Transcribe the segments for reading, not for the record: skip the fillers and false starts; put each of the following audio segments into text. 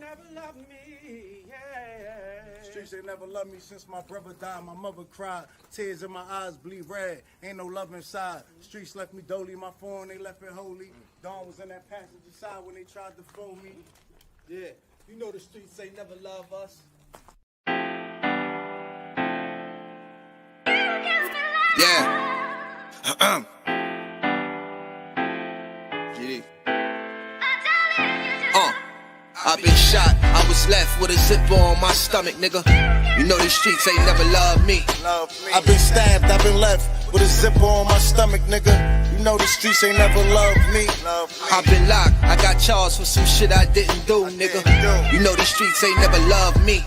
never loved me, yeah. Streets ain't never loved me since my brother died. My mother cried, tears in my eyes bleed red. Ain't no love inside. Streets left me dolly, my phone they left it holy. Dawn was in that passenger side when they tried to phone me. Yeah, you know the streets ain't never love us. Yeah. GD. I've been shot, I was left with a zipper on my stomach, nigga. You know these streets ain't never loved me. I've been stabbed, I've been left with a zipper on my stomach, nigga. You know the streets ain't never loved me. I've been locked, I got charged for some shit I didn't do, nigga. You know these streets ain't never loved me.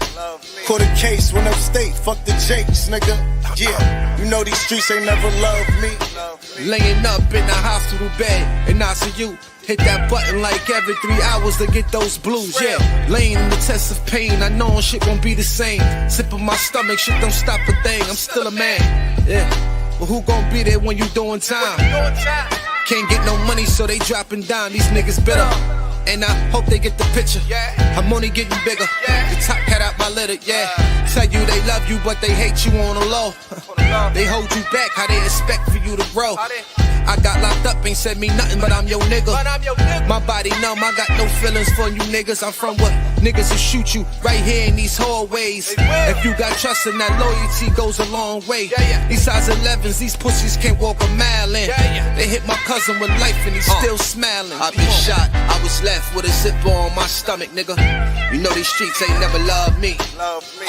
Caught a case, went upstate, fuck the Jakes, nigga. Yeah, you know these streets ain't never loved me. Laying up in the hospital bed in ICU. Hit that button like every 3 hours to get those blues, yeah. Laying in the test of pain, I know shit won't be the same. Sip of my stomach, shit don't stop a thing, I'm still a man, yeah. But who gon' be there when you doing time? Can't get no money, so they dropping down, these niggas bitter. And I hope they get the picture, I'm only getting bigger. The top cat out my litter, yeah. Tell you they love you, but they hate you on the low. They hold you back, how they expect for you to grow. I got locked up, ain't said me nothing, but I'm your nigga. My body numb, I got no feelings for you niggas. I'm from what niggas will shoot you right here in these hallways. If you got trust in that loyalty goes a long way. These size 11s, these pussies can't walk a mile in. They hit my cousin with life and he's still smiling. I've been shot, I was left with a zipper on my stomach, nigga. You know these streets ain't never loved me.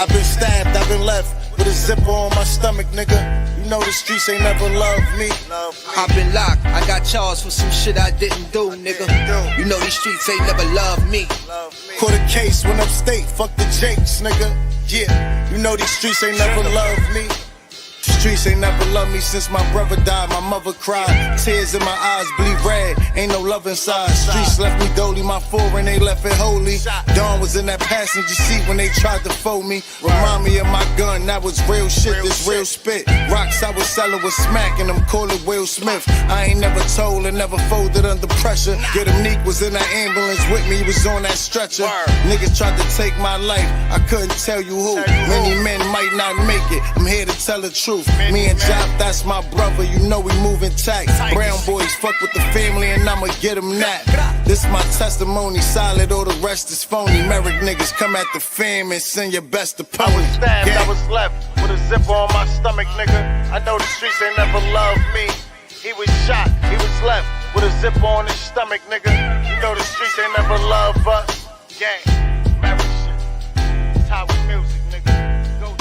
I've been stabbed, I've been left with a zipper on my stomach, nigga. You know the streets ain't never loved me. I've been locked, I got charged for some shit I didn't do, nigga. You know these streets ain't never loved me. Caught a case, went upstate, fuck the Jakes, nigga. Yeah, you know these streets ain't never loved me. Streets ain't never loved me since my brother died. My mother cried, tears in my eyes bleed red. Ain't no love inside. Streets left me dolly, my foreign they left it holy. Dawn was in that passenger seat when they tried to fold me. Remind me of my gun, that was real shit, this real spit. Rocks I was selling was smacking them, call it Will Smith. I ain't never told and never folded under pressure. Yeah, the Neek was in that ambulance with me, he was on that stretcher. Niggas tried to take my life, I couldn't tell you who. Many men might not make it, I'm here to tell the truth. Me and Job, that's my brother, you know we moving tight. Brown boys fuck with the family and I'ma get them that. This my testimony, solid, all the rest is phony. Merrick niggas come at the fam and send your best opponent. I was stabbed, I was left with a zipper on my stomach, nigga. I know the streets ain't never loved me. He was shot, he was left with a zipper on his stomach, nigga. You know the streets ain't never loved us. Gang, Merrick shit, Tower music, nigga. Go.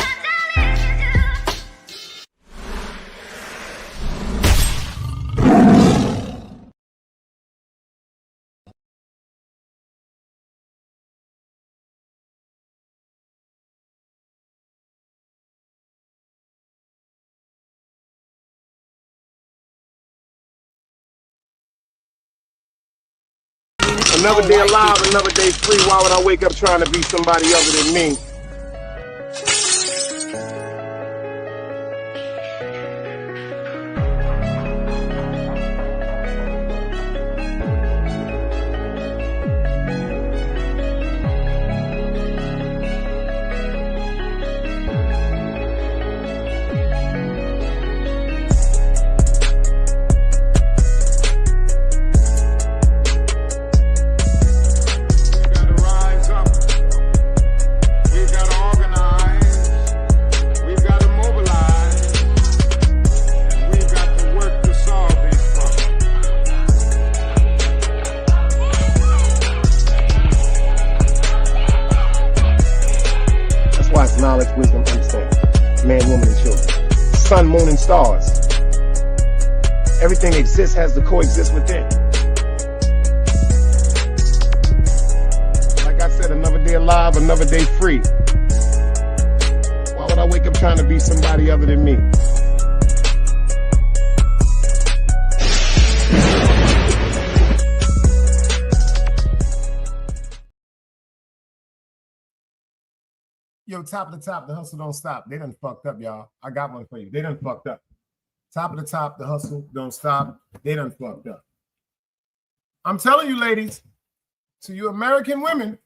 Another day alive, another day free. Why would I wake up trying to be somebody other than me? Knowledge, wisdom, understanding. Man, woman, and children. Sun, moon, and stars. Everything exists has to coexist within. Like I said, another day alive, another day free. Why would I wake up trying to be somebody other than me? Yo, top of the top, the hustle don't stop. They done fucked up, y'all. I got one for you. They done fucked up. Top of the top, the hustle don't stop. They done fucked up. I'm telling you, ladies, to you American women,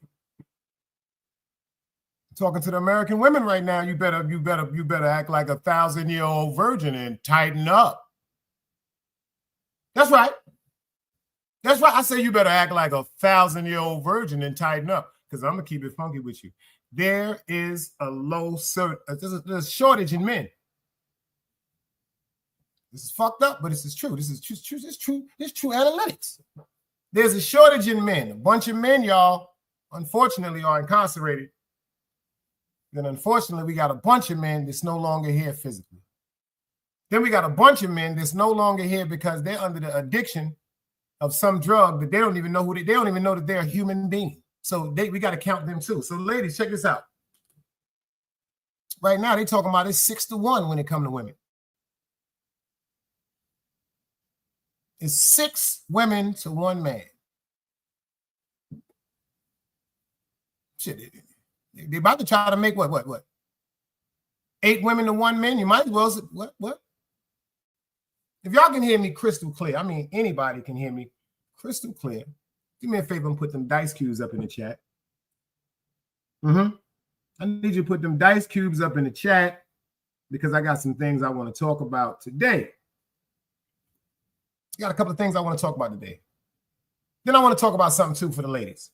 Talking to the American women right now, you better act like a 1,000-year-old virgin and tighten up. That's right. That's right. I say you better act like a 1,000-year-old virgin and tighten up, because I'm gonna keep it funky with you. There is there's a shortage in men. This is fucked up, but this is true. This is true. It's true. It's true analytics. There's a shortage in men. A bunch of men, y'all, unfortunately, are incarcerated. Then, unfortunately, we got a bunch of men that's no longer here physically. Then we got a bunch of men that's no longer here because they're under the addiction of some drug that they don't even know they don't even know that they're a human being. So we got to count them too. So, ladies, check this out. Right now, they talking about it's 6-1 when it comes to women. It's 6 women to 1 man. Shit, they're about to try to make what? 8 women to 1 man? You might as well say, what? If y'all can hear me crystal clear, I mean, anybody can hear me crystal clear. Do me a favor and put them dice cubes up in the chat. I need you to put them dice cubes up in the chat because I got some things I want to talk about today. I got a couple of things I want to talk about today. Then I want to talk about something too for the ladies.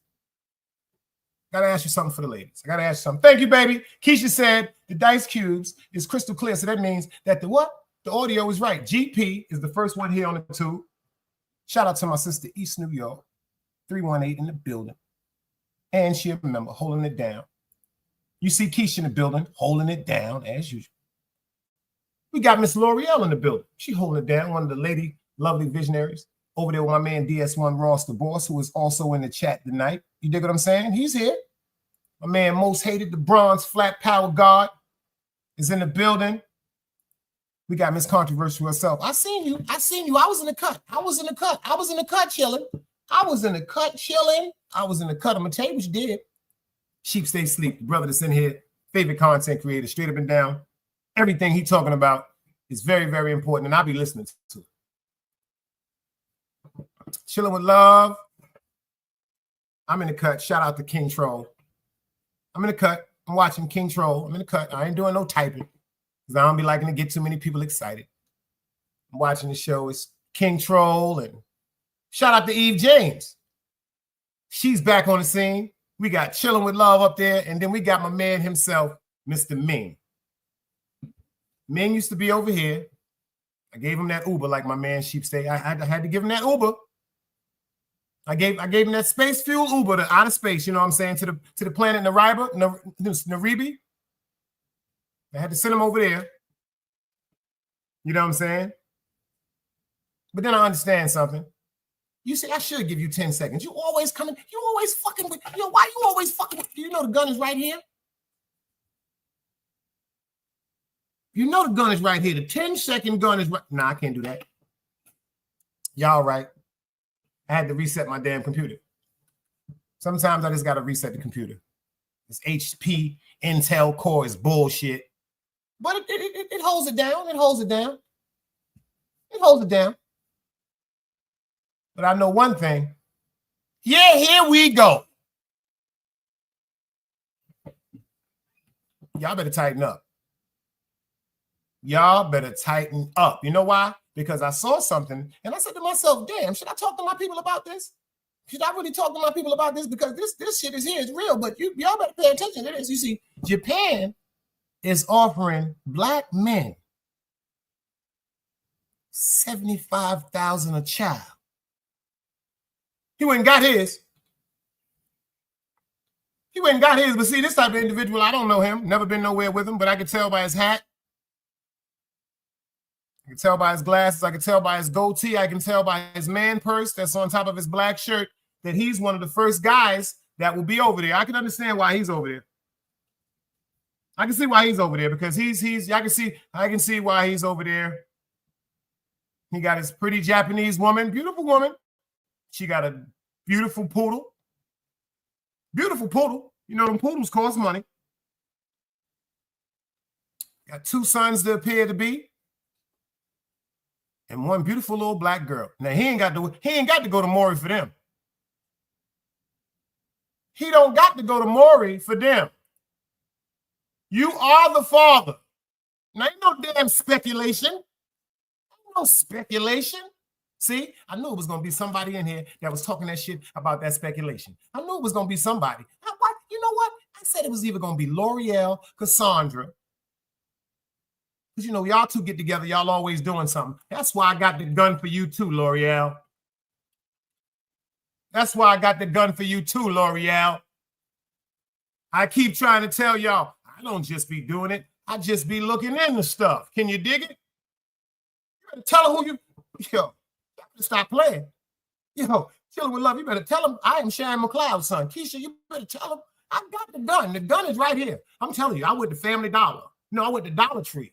Got to ask you something for the ladies. I got to ask you something. Thank you, baby. Keisha said the dice cubes is crystal clear. So that means that the audio is right. GP is the first one here on the tube. Shout out to my sister, East New York, 318 in the building. And she a member, holding it down. You see Keisha in the building, holding it down as usual. We got Miss L'Oreal in the building. She holding it down, one of the lovely visionaries. Over there with my man DS1 Ross the Boss, who is also in the chat tonight. You dig what I'm saying? He's here. My man Most Hated, the Bronze Flat Power God, is in the building. We got Miss Controversial herself. I seen you. I was in the cut. I was in the cut chilling. I'm going to tell you what you did. Sheep Stay Sleep, the brother that's in here, favorite content creator, straight up and down. Everything he talking about is very, very important, and I'll be listening to it. Chilling with love. I'm in the cut. Shout out to King Troll. I'm in the cut. I'm watching King Troll. I'm in the cut. I ain't doing no typing because I don't be liking to get too many people excited. I'm watching the show. It's King Troll, and shout out to Eve James. She's back on the scene. We got Chilling with Love up there, and then we got my man himself, Mr. Ming. Ming used to be over here. I gave him that Uber like my man Sheep Stay. I had to give him that Uber. I gave him that space fuel Uber to outer space, you know what I'm saying, to the planet Naribi. I had to send him over there. You know what I'm saying? But then I understand something. You say I should give you 10 seconds. You always coming, you always fucking with, why you always fucking with, you know the gun is right here? You know the gun is right here. The 10-second gun is right. Nah, I can't do that. Y'all right. I had to reset my damn computer. Sometimes I just got to reset the computer. This HP Intel Core is bullshit. But it holds it down. It holds it down. It holds it down. But I know one thing. Yeah, here we go. Y'all better tighten up. Y'all better tighten up. You know why? Because I saw something and I said to myself, damn, should I talk to my people about this? Should I really talk to my people about this? Because this shit is here. It's real, but y'all better pay attention to this. You see, Japan is offering black men $75,000 a child. He went and got his. But see, this type of individual, I don't know him. Never been nowhere with him, but I could tell by his hat. I can tell by his glasses. I can tell by his goatee. I can tell by his man purse that's on top of his black shirt that he's one of the first guys that will be over there. I can understand why he's over there. I can see why he's over there because I can see why he's over there. He got his pretty Japanese woman, beautiful woman. She got a beautiful poodle. Beautiful poodle. You know them poodles cost money. Got 2 sons that appear to be. And one beautiful little black girl. Now he ain't got to go to Maury for them. He don't got to go to Maury for them. You are the father. Now, ain't no damn speculation. Ain't no speculation. See, I knew it was going to be somebody in here that was talking that shit about that speculation. I knew it was going to be somebody. What? You know what? I said it was either going to be L'Oreal, Cassandra. Because, you know, y'all two get together. Y'all always doing something. That's why I got the gun for you too, L'Oreal. That's why I got the gun for you too, L'Oreal. I keep trying to tell y'all, I don't just be doing it. I just be looking into stuff. Can you dig it? You better tell her who you... Yo, stop playing. Yo, chilling with love. You better tell him I am Sharon McLeod's son. Keisha, you better tell him I got the gun. The gun is right here. I'm telling you, I went to Family Dollar. No, I went to Dollar Tree.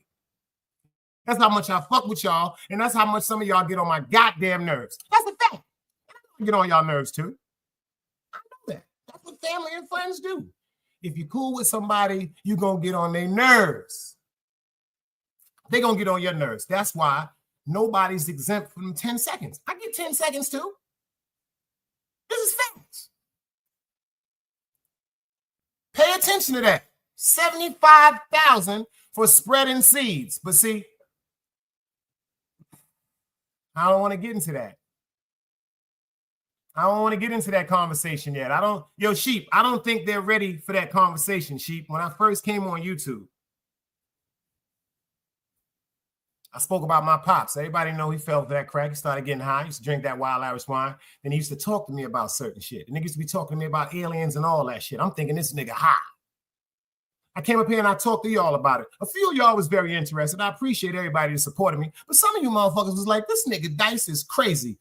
That's how much I fuck with y'all, and that's how much some of y'all get on my goddamn nerves. That's a fact. I get on y'all nerves too. I know that. That's what family and friends do. If you're cool with somebody, you're going to get on their nerves. They're going to get on your nerves. That's why nobody's exempt from 10 seconds. I get 10 seconds too. This is facts. Pay attention to that. 75,000 for spreading seeds. But see, I don't want to get into that. I don't want to get into that conversation yet. Yo, Sheep, I don't think they're ready for that conversation, Sheep. When I first came on YouTube, I spoke about my pops. Everybody know he fell for that crack. He started getting high. He used to drink that wild Irish wine. Then he used to talk to me about certain shit. The nigga used to be talking to me about aliens and all that shit. I'm thinking this nigga high. I came up here and I talked to y'all about it. A few of y'all was very interested. I appreciate everybody that supported me. But some of you motherfuckers was like, this nigga Dice is crazy.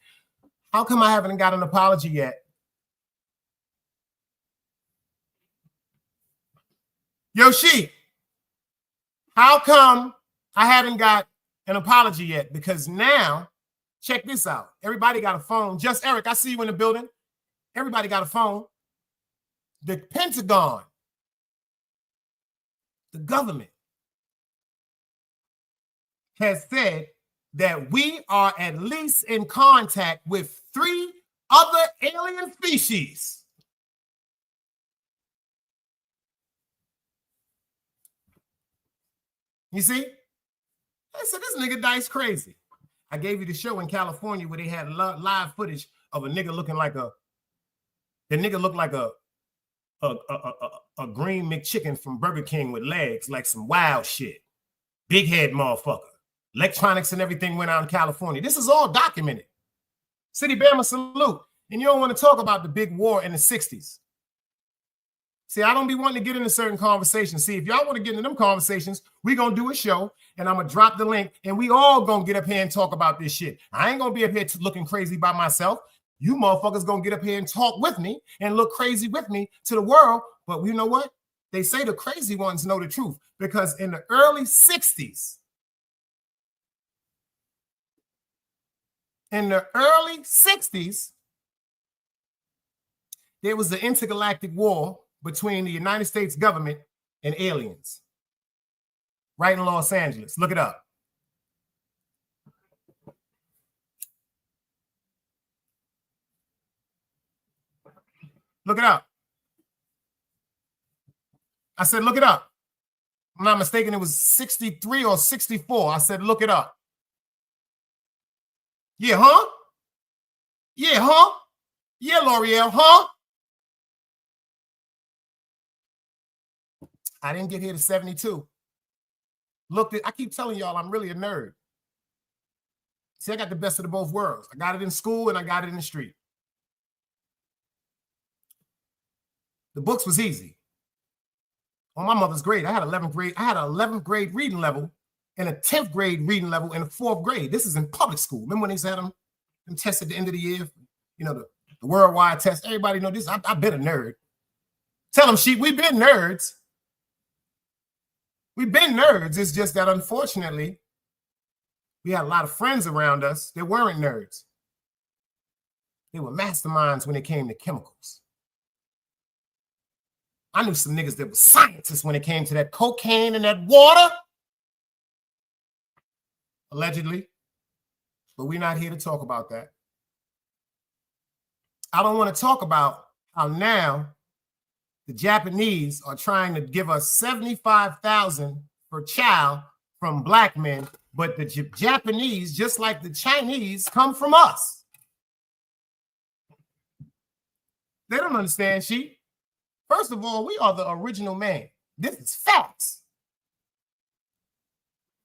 How come I haven't got an apology yet? Yo, Sheep, how come I haven't got an apology yet? Because now, check this out. Everybody got a phone. Just Eric, I see you in the building. Everybody got a phone. The Pentagon, the government, has said that we are at least in contact with 3 other alien species. You see? I said, this nigga Dice crazy. I gave you the show in California where they had live footage of a nigga looking like the nigga looked like a green McChicken from Burger King with legs, like some wild shit. Big head motherfucker. Electronics and everything went out in California. This is all documented. City Bama salute. And you don't want to talk about the big war in the 60s. See, I don't be wanting to get into certain conversations. See, if y'all want to get into them conversations, we're going to do a show, and I'm going to drop the link, and we all going to get up here and talk about this shit. I ain't going to be up here looking crazy by myself. You motherfuckers going to get up here and talk with me and look crazy with me to the world. But you know what? They say the crazy ones know the truth, because in the early 60s, there was the intergalactic war between the United States government and aliens. Right in Los Angeles. Look it up. Look it up. I said, look it up. If I'm not mistaken, it was 63 or 64. I said, look it up. Yeah, huh? Yeah, huh? Yeah, L'Oreal, huh? I didn't get here to 72. I keep telling y'all I'm really a nerd. See, I got the best of the both worlds. I got it in school and I got it in the street. The books was easy. On my mother's grade, I had 11th grade. I had an 11th grade reading level and a 10th grade reading level in the 4th grade. This is in public school. Remember when they had them tests at the end of the year? You know, the worldwide test. Everybody know this. I've been a nerd. Tell them, Sheep, we've been nerds. We've been nerds. It's just that, unfortunately, we had a lot of friends around us that weren't nerds. They were masterminds when it came to chemicals. I knew some niggas that were scientists when it came to that cocaine and that water. Allegedly. But we're not here to talk about that. I don't want to talk about how now the Japanese are trying to give us 75,000 per child from black men, but the Japanese, just like the Chinese, come from us. They don't understand, she. First of all, we are the original man. This is facts.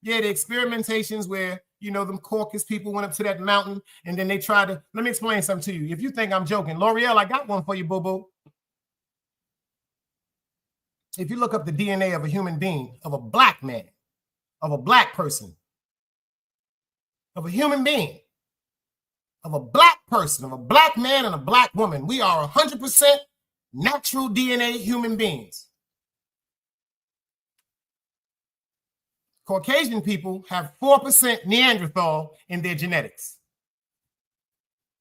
Yeah, the experimentations where, you know, them Caucasus people went up to that mountain and then they tried to, let me explain something to you. If you think I'm joking, L'Oreal, I got one for you, boo-boo. If you look up the DNA of a human being, of a black man, of a black person, of a human being, of a black person, of a black man and a black woman, we are 100% natural DNA human beings. Caucasian people have 4% Neanderthal in their genetics.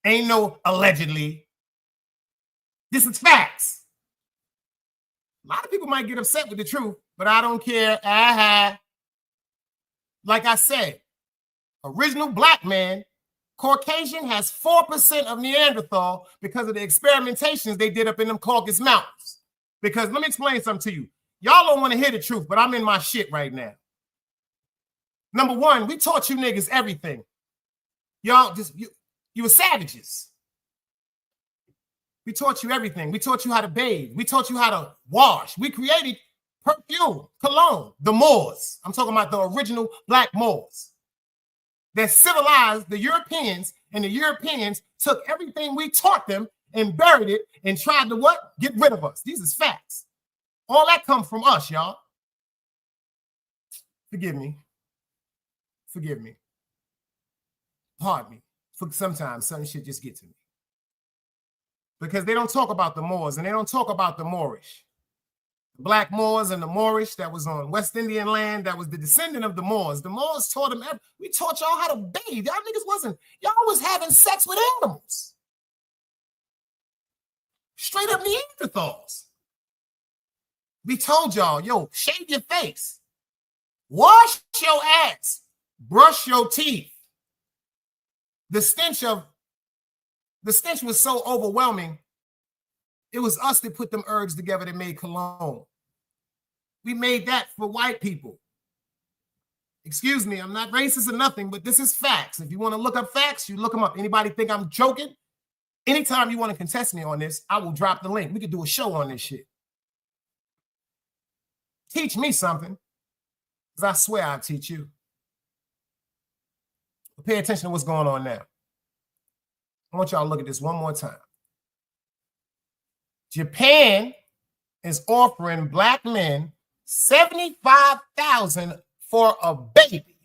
Ain't no allegedly. This is facts. A lot of people might get upset with the truth, but I don't care. Like I said, original black man, Caucasian has 4% of Neanderthal because of the experimentations they did up in them Caucasus Mountains. Because let me explain something to you. Y'all don't want to hear the truth, but I'm in my shit right now. Number one, we taught you niggas everything. Y'all just, you were savages. We taught you everything. We taught you how to bathe. We taught you how to wash. We created perfume, cologne, the Moors. I'm talking about the original black Moors that civilized the Europeans, and the Europeans took everything we taught them and buried it and tried to what? Get rid of us. These is facts. All that comes from us, y'all. Forgive me. Forgive me. Pardon me. Sometimes some shit just gets to me. Because they don't talk about the Moors and they don't talk about the Moorish. The black Moors and the Moorish that was on West Indian land, that was the descendant of the Moors. The Moors taught them, we taught y'all how to bathe. Y'all niggas y'all was having sex with animals. Straight up Neanderthals. We told y'all, yo, shave your face. Wash your ass. Brush your teeth. The stench was so overwhelming. It was us that put them herbs together that made cologne. We made that for white people. Excuse me, I'm not racist or nothing, but this is facts. If you want to look up facts, you look them up. Anybody think I'm joking? Anytime you want to contest me on this, I will drop the link. We could do a show on this shit. Teach me something, because I swear I'll teach you. But pay attention to what's going on now. I want y'all to look at this one more time. Japan is offering black men $75,000 for a baby.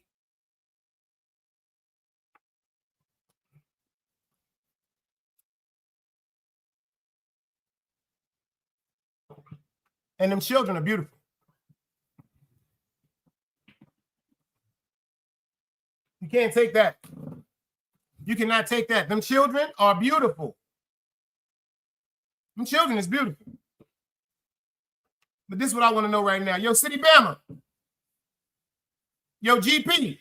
And them children are beautiful. You can't take that. You cannot take that. Them children are beautiful. Them children is beautiful. But this is what I want to know right now. Yo, City Bama. Yo, GP.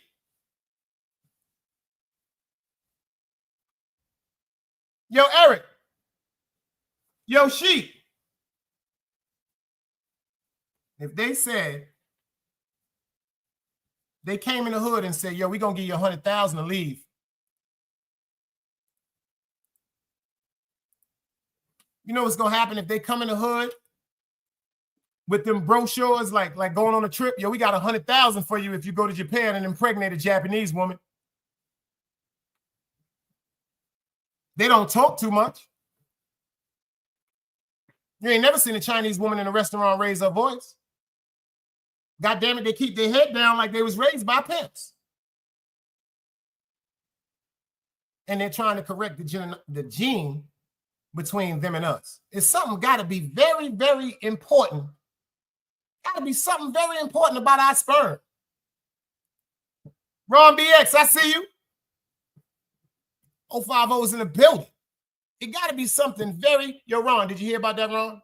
Yo, Eric. Yo, Sheep. If they said, they came in the hood and said, yo, we're going to give you $100,000 to leave. You know what's going to happen if they come in the hood with them brochures like going on a trip? Yo, we got $100,000 for you if you go to Japan and impregnate a Japanese woman. They don't talk too much. You ain't never seen a Chinese woman in a restaurant raise her voice. God damn it, they keep their head down like they was raised by pimps. And they're trying to correct the gene between them and us. It's something got to be very, very important. Got to be something very important about our sperm. Ron BX, I see you. 050 is in the building. It got to be something very... Yo, Ron, did you hear about that, Ron?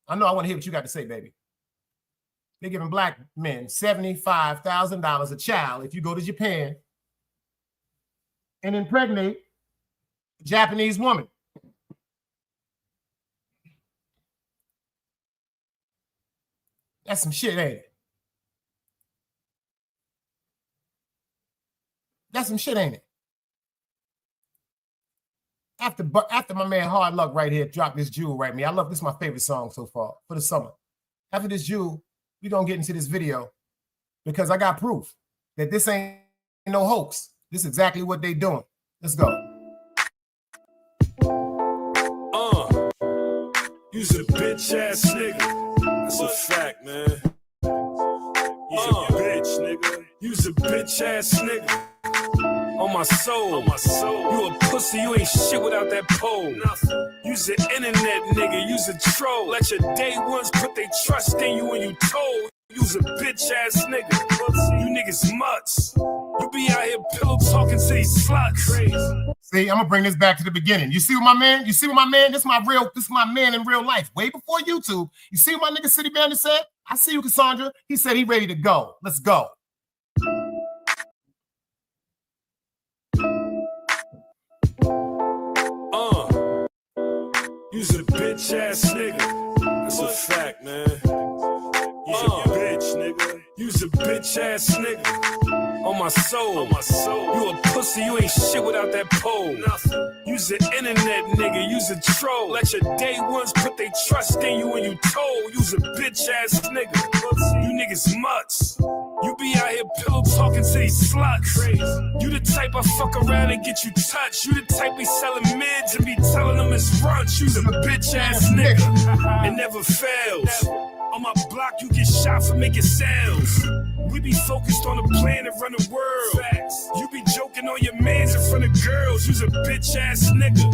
I know I want to hear what you got to say, baby. They're giving black men $75,000 a child if you go to Japan and impregnate a Japanese woman. That's some shit, ain't it? That's some shit, ain't it? After my man Hard Luck right here dropped this jewel right me. I love this, my favorite song so far for the summer. After this jewel, we're gonna get into this video because I got proof that this ain't no hoax. This is exactly what they doing. Let's go. You's a bitch ass nigga. That's a fact, man. You's a bitch, nigga. You's a bitch ass nigga. On my soul, you a pussy, you ain't shit without that pole. You's an internet nigga, you's a troll. Let your day ones put their trust in you when you told. You's a bitch ass nigga. You niggas mutts. You be out here pillow talking to these sluts. See, I'm gonna bring this back to the beginning. You see what my man? This is my man in real life. Way before YouTube. You see what my nigga City Bandit said? I see you, Cassandra. He said he ready to go. Let's go. You's a bitch ass nigga. That's a fact, man. You's a bitch, nigga. You's a bitch ass nigga. On my soul, you a pussy, you ain't shit without that pole. You's an internet nigga, you's a troll. Let your day ones put their trust in you when you told. You's a bitch ass nigga. You niggas mutts. You be out here pillow talking to these sluts. You the type I fuck around and get you touched. You the type be selling mids and be telling them it's brunch. You's a bitch ass nigga. It never fails. On my block, you get shot for making sounds. We be focused on the plan to run the world. You be joking on your mans in front of girls. You's a bitch ass nigga.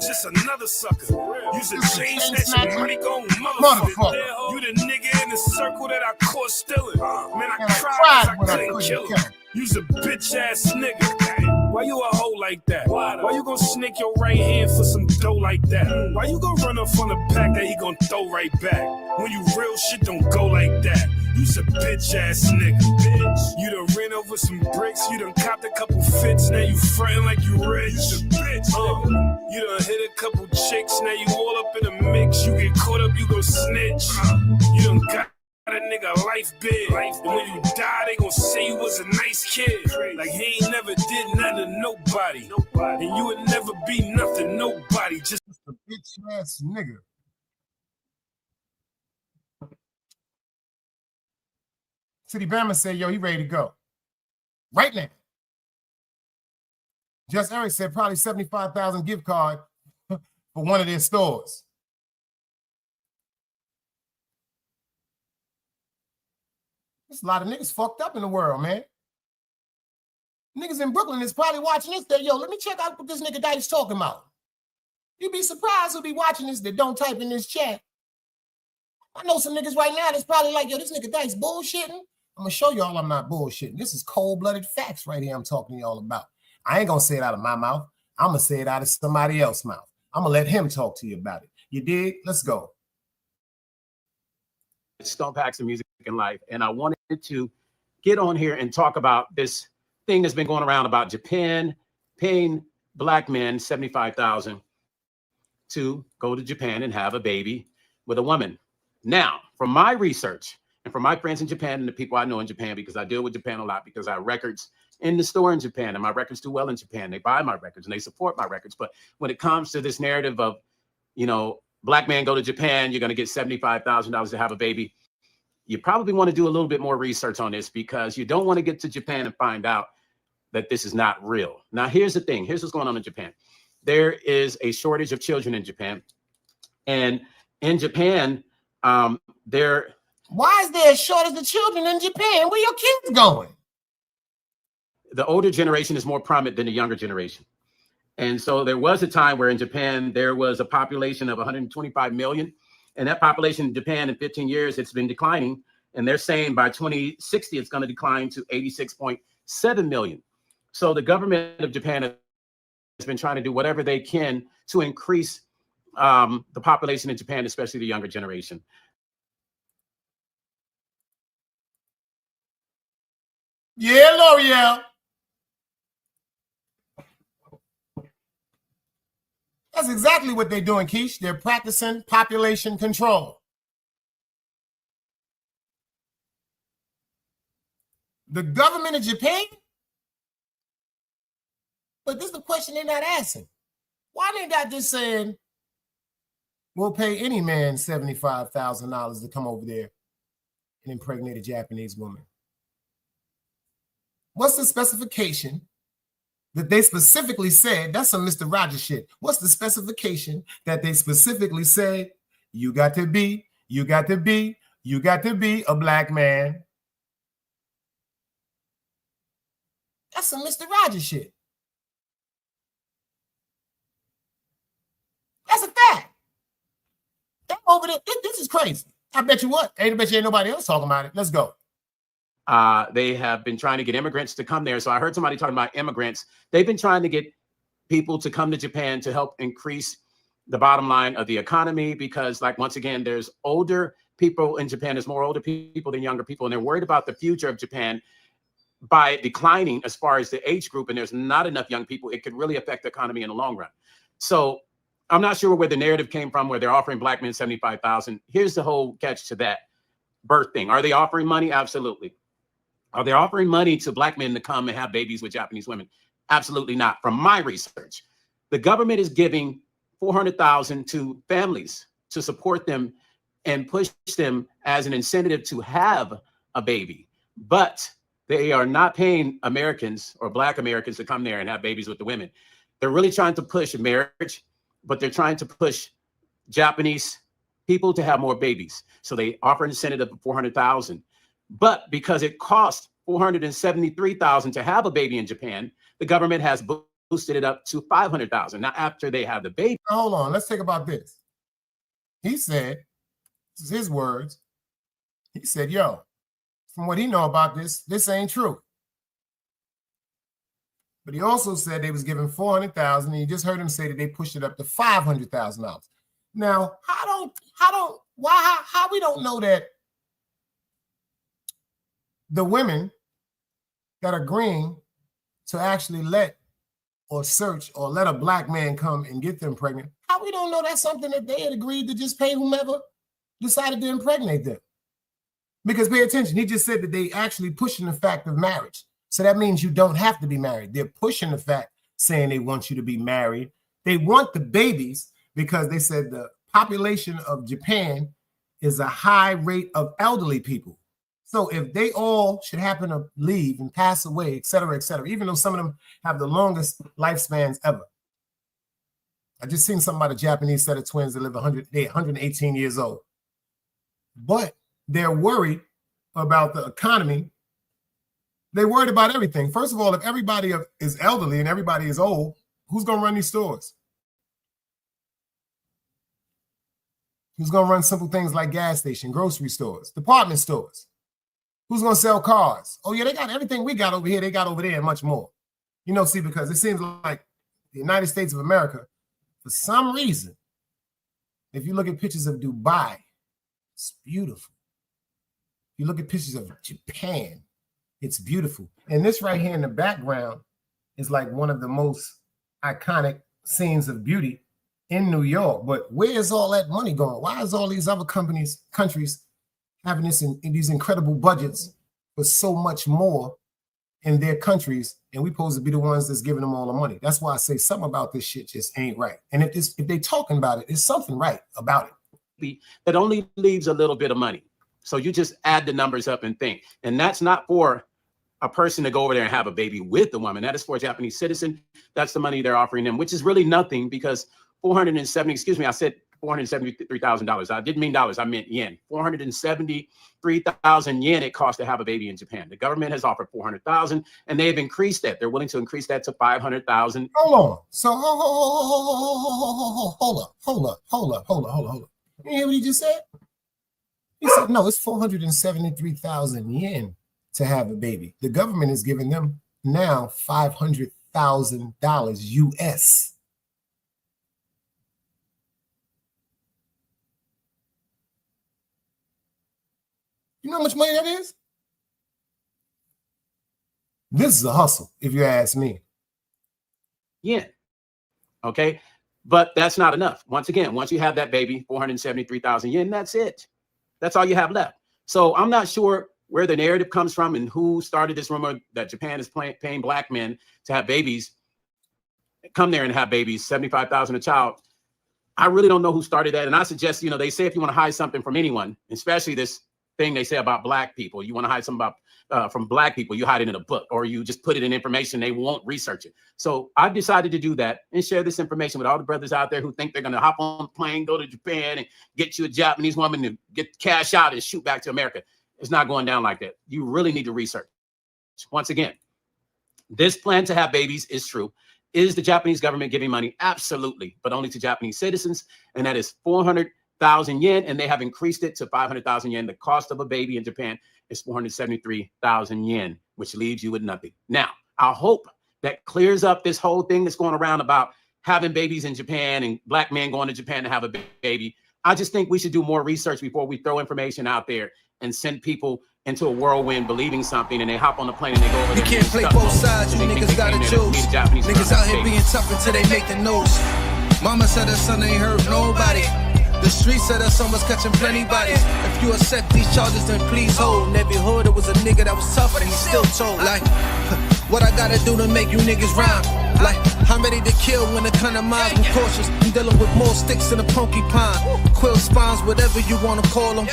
Just another sucker. You's a chain snatcher, money gon' motherfucker. You the nigga in the circle that I caught stealing. Man, I cried 'cause I couldn't kill him. You's a bitch ass nigga. Why you a hoe like that? Why you gonna snake your right hand for some dough like that? Why you gonna run off on a pack that he gonna throw right back? When you real shit don't go like that. You's a bitch ass nigga. You done ran over some bricks, you done copped a couple fits, now you frontin' like you rich. You's a bitch, you done hit a couple chicks, now you all up in a mix. You get caught up, you go snitch. You done got a nigga life big, and when you die, they gon' say you was a nice kid. Like he ain't never did nothing to nobody, and you would never be nothing, nobody. Just a bitch ass nigga. City Bama said, yo, he ready to go. Right now. Just Eric said probably 75,000 gift card for one of their stores. There's a lot of niggas fucked up in the world, man. Niggas in Brooklyn is probably watching this. Yo, let me check out what this nigga Dice talking about. You'd be surprised who'll be watching this that don't type in this chat. I know some niggas right now that's probably like, yo, this nigga Dice bullshitting. I'm gonna show y'all I'm not bullshitting. This is cold-blooded facts right here I'm talking to y'all about. I ain't gonna say it out of my mouth. I'm gonna say it out of somebody else's mouth. I'm gonna let him talk to you about it. You dig? Let's go. Stone Packs of Music in Life, and I wanted to get on here and talk about this thing that's been going around about Japan paying black men $75,000 to go to Japan and have a baby with a woman. Now, from my research and from my friends in Japan and the people I know in Japan, because I deal with Japan a lot, because I have records in the store in Japan and my records do well in Japan. They buy my records and they support my records. But when it comes to this narrative of, you know, black man go to Japan, you're going to get $75,000 to have a baby, you probably want to do a little bit more research on this, because you don't want to get to Japan and find out that this is not real. Now, here's the thing. Here's what's going on in Japan. There is a shortage of children in Japan. And in Japan, Why is there a shortage of children in Japan? Where your kids going? The older generation is more prominent than the younger generation. And so there was a time where in Japan, there was a population of 125 million. And that population in Japan in 15 years, it's been declining. And they're saying by 2060, it's going to decline to 86.7 million. So the government of Japan has been trying to do whatever they can to increase the population in Japan, especially the younger generation. Yeah, L'Oreal. That's exactly what they're doing, Keish. They're practicing population control. The government of Japan? But this is the question they're not asking. Why they not just saying, we'll pay any man $75,000 to come over there and impregnate a Japanese woman? What's the specification that they specifically said? That's some Mr. Rogers shit. What's the specification that they specifically say, you got to be a black man? That's some Mr. Rogers shit. That's a fact. They over there. This is crazy. I bet you what. I bet you ain't nobody else talking about it. Let's go. They have been trying to get immigrants to come there. So I heard somebody talking about immigrants. They've been trying to get people to come to Japan to help increase the bottom line of the economy because, like, once again, there's older people in Japan. There's more older people than younger people, and they're worried about the future of Japan by declining as far as the age group, and there's not enough young people. It could really affect the economy in the long run. So I'm not sure where the narrative came from, where they're offering black men $75,000. Here's the whole catch to that birth thing. Are they offering money? Absolutely. Are they offering money to black men to come and have babies with Japanese women? Absolutely not. From my research, the government is giving $400,000 to families to support them and push them as an incentive to have a baby. But they are not paying Americans or black Americans to come there and have babies with the women. They're really trying to push marriage, but they're trying to push Japanese people to have more babies. So they offer an incentive of $400,000. But because it costs $473,000 to have a baby in Japan, the government has boosted it up to $500,000. Now, after they have the baby. Hold on. Let's think about this. He said, this is his words. He said, yo, from what he know about this ain't true. But he also said they was giving $400,000, and you just heard him say that they pushed it up to $500,000. Now, how we don't know that the women that are agreeing to actually let or search or let a black man come and get them pregnant, how we don't know that's something that they had agreed to just pay whomever decided to impregnate them? Because pay attention, he just said that they actually pushing the fact of marriage. So that means you don't have to be married. They're pushing the fact, saying they want you to be married. They want the babies because they said the population of Japan is a high rate of elderly people. So if they all should happen to leave and pass away, et cetera, even though some of them have the longest lifespans ever. I just seen something about a Japanese set of twins that live 118 years old. But they're worried about the economy. They're worried about everything. First of all, if everybody is elderly and everybody is old, who's going to run these stores? Who's going to run simple things like gas station, grocery stores, department stores? Who's going to sell cars? Oh, yeah, they got everything we got over here. They got over there and much more. You know, see, because it seems like the United States of America, for some reason, if you look at pictures of Dubai, it's beautiful. You look at pictures of Japan, it's beautiful. And this right here in the background is like one of the most iconic scenes of beauty in New York. But where is all that money going? Why is all these other countries having this in these incredible budgets for so much more in their countries, and we supposed to be the ones that's giving them all the money? That's why I say something about this shit just ain't right. And if they talking about it, there's something right about it. That only leaves a little bit of money. So you just add the numbers up and think. And that's not for a person to go over there and have a baby with the woman. That is for a Japanese citizen. That's the money they're offering them, which is really nothing because I said $473,000. I didn't mean dollars, I meant yen. 473,000 yen it costs to have a baby in Japan. The government has offered 400,000 and they have increased that. They're willing to increase that to 500,000. Hold on. So hold up. You hear what he just said? He said, no, it's 473,000 yen to have a baby. The government is giving them now $500,000 US. You know how much money that is? This is a hustle, if you ask me. Yeah. Okay. But that's not enough. Once again, once you have that baby, 473,000 yen, that's it. That's all you have left. So I'm not sure where the narrative comes from and who started this rumor that Japan is paying black men to have babies, come there and have babies, 75,000 a child. I really don't know who started that. And I suggest, you know, they say if you want to hide something from anyone, especially this thing they say about black people, you want to hide something about from black people, you hide it in a book or you just put it in information, they won't research it. So I've decided to do that and share this information with all the brothers out there who think they're going to hop on a plane, go to Japan and get you a Japanese woman to get cash out and shoot back to America. It's not going down like that. You really need to research. Once again, this plan to have babies is true. Is the Japanese government giving money? Absolutely, but only to Japanese citizens. And that is 400,000 yen. And they have increased it to 500,000 yen. The cost of a baby in Japan is 473,000 yen, which leaves you with nothing. Now, I hope that clears up this whole thing that's going around about having babies in Japan and black men going to Japan to have a baby. I just think we should do more research before we throw information out there and send people into a whirlwind believing something and they hop on the plane and they go over there. You can't play both sides, you niggas gotta choose. Niggas out here being tough until they make the news. Mama said her son ain't hurt nobody. The streets said her son was catching plenty bodies. If you accept these charges, then please hold. In every hood, it was a nigga that was tough, and he still told. Like, what I gotta do to make you niggas rhyme? Like, I'm ready to kill when the kind of minds I'm cautious. I'm dealing with more sticks than a porcupine. Quill spines, whatever you wanna call them.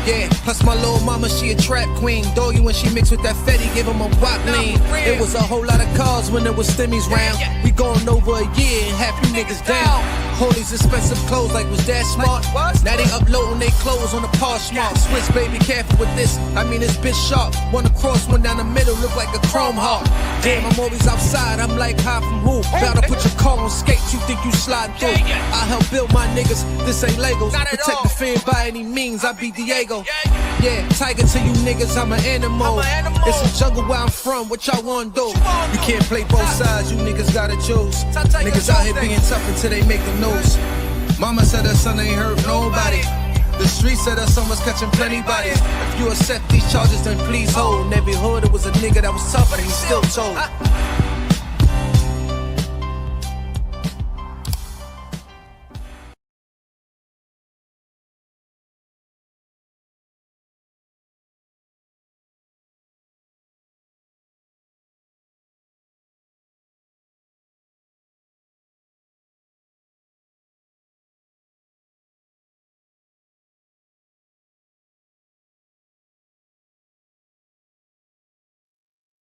Yeah, plus my little mama, she a trap queen. Doggy, when she mixed with that Fetty, give him a wop lean. It was a whole lot of cars when there was stimmies round. We going over a year and half you niggas down. All these expensive clothes, like was that smart? Now they uploading they clothes on the Poshmark. Switch, baby, careful with this. I mean, this bitch sharp. One across, one down the middle, look like a chrome heart. Damn, I'm always outside. I'm like high from who? Bout to put your car on skates. You think you slide through? I help build my niggas. This ain't Legos. Protect the fan by any means. I be Diego. Yeah, tiger to you niggas. I'm an animal. It's a jungle where I'm from. What y'all wanna do? You can't play both sides. You niggas gotta choose. Niggas out here being tough until they make the news. Mama said her son ain't hurt nobody. The streets said her son was catching plenty bodies. If you accept these charges, then please hold. In every hood, it was a nigga that was tough, and he still told.